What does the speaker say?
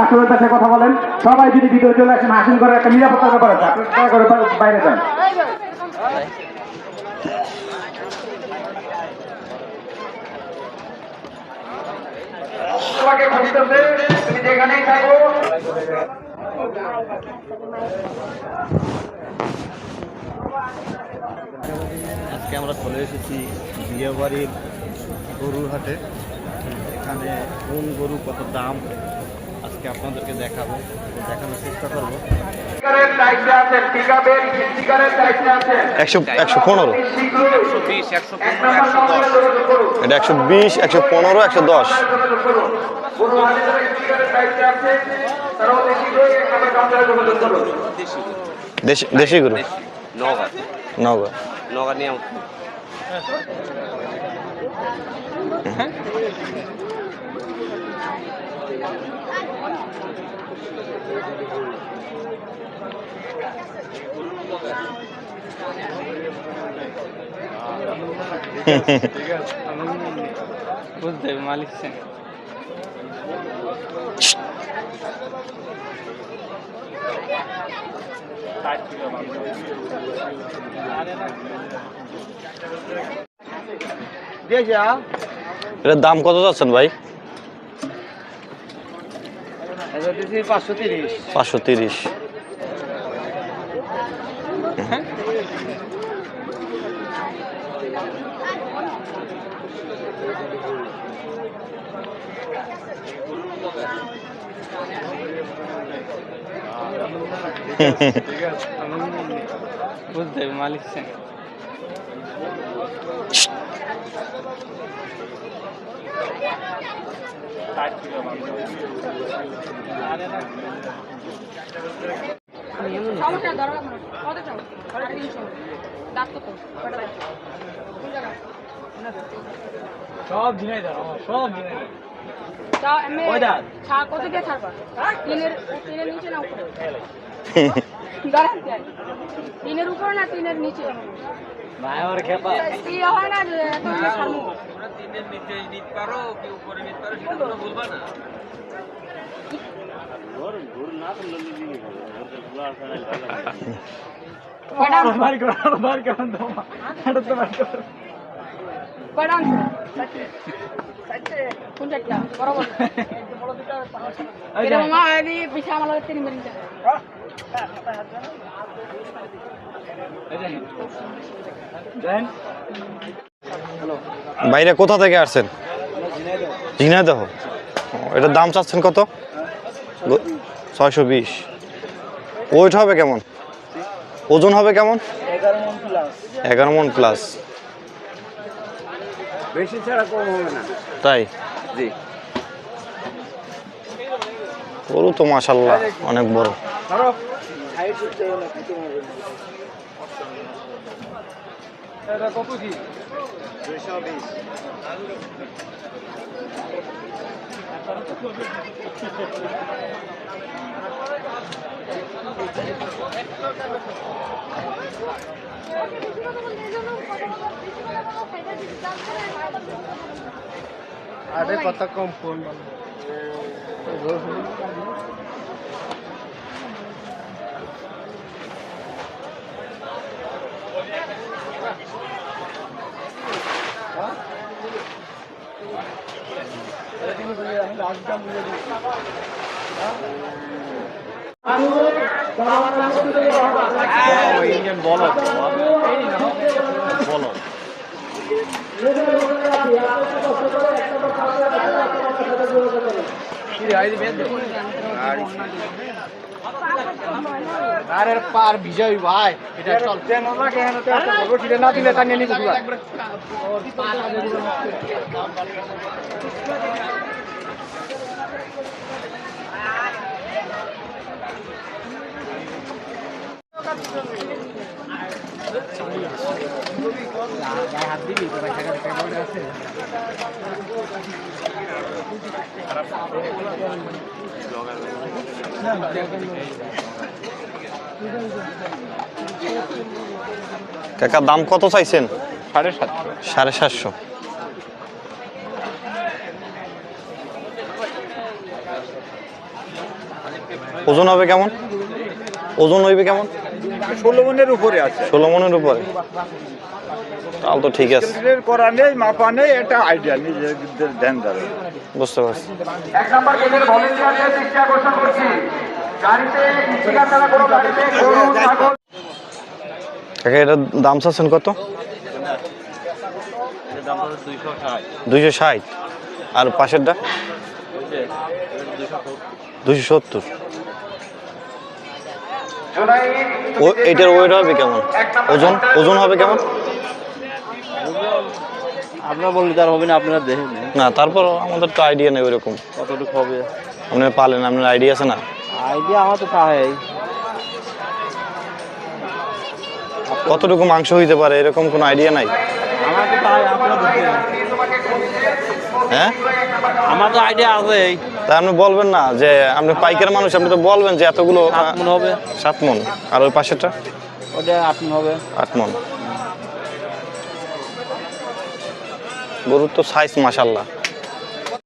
পাশের পাশে কথা বলেন। সবাই যদি ভিতরে চলে আসেন, আসেন করে একটা নিরাপত্তার ব্যাপার আছে, আপনি দয়া করে বাইরে যান। তোমাকে খুঁজতেছে, তুমি যেখানেই থাকো। আজকে আমরা চলে এসেছি বিয়েবাড়ির গরুর হাটে। এখানে কোন গরু কত দাম আজকে আপনাদেরকে দেখাবো, দেখানোর চেষ্টা করবো। 115, এটা 120, 115, 110। দেশি গরু, নগা নিয়ে বুঝতে মালিক সেন এটার দাম কত যাচ্ছেন ভাই? 530। বুঝতে মালিক সেন সব জিনাই দাও, সব জিনাই কত দিয়ে ছাড়বা? টিনের নিচে না উপরে? টিনের উপরে না টিনের নিচে? হয় না ছাড়বো। টিনের নিচে নিতে পারো কি উপরে নিতে পারো সেটা তোমরা বলবা না। বাইরে কোথা থেকে আসছেন? ঝিনাইদহ। এটার দাম চাচ্ছেন কত? 620। ওয়েট হবে কেমন? ওজন হবে কেমন? 11 মণ প্লাস। বেশি ছাড়া কম হবে না। তাই? জি। গরু তো মাশাআল্লাহ অনেক বড়। কত কি? 220। আরে কত কম ফোন বলো আরে পার বিজয় ভাই এটা চলছে না কেন তো এটা না দিলে তা নিয়ে নিতে হাত দিবি তো ভাই টাকা আছে কাকা দাম কত চাইছেন? 750। 750। ওজন হবে কেমন? ওজন হইবে কেমন? 16 মনের উপরে আছে। 16 মনের উপরে, তাহলে তো ঠিক আছে। স্কেলের করা নেই, মাপা নেই, এটা আইডিয়া নিজের ধ্যান ধরে। বুঝতে পারছি। 1 নম্বর গেটের ভলেন্টিয়ারদের দৃষ্টি আকর্ষণ করছি, গাড়িতে স্টিকার ছাড়া কোনো গাড়িতে গরু, ছাগল। কাকা এটার দাম চাচ্ছেন কত? এটার দাম হচ্ছে 260। 260। আর পাশেরটা? 270। এটার ওয়েট হবে কেমন? ওজন হবে কেমন? আপনারা বললে তার হবে না, আপনারা দেখেন না, তারপর আমাদের তো আইডিয়া নেই ওইরকম। কতটুকু হবে। আপনারা পালেন, আপনার আইডিয়া আছে না? আইডিয়া আমার তো তাই। কতটুকু মাংস হইতে পারে এরকম কোনো আইডিয়া নাই? আমার তো তাই, আপনারা দেখেন। হ্যাঁ, আমার তো আইডিয়া আছে। তা আপনি বলবেন না যে আপনি পাইকার মানুষ, আপনি তো বলবেন যে এতগুলো 7 মণ হবে। 7 মণ। আর ওই পাশেরটা? ওটা 8 মণ হবে। 8 মণ। গরুর তো সাইজ মাশাআল্লাহ।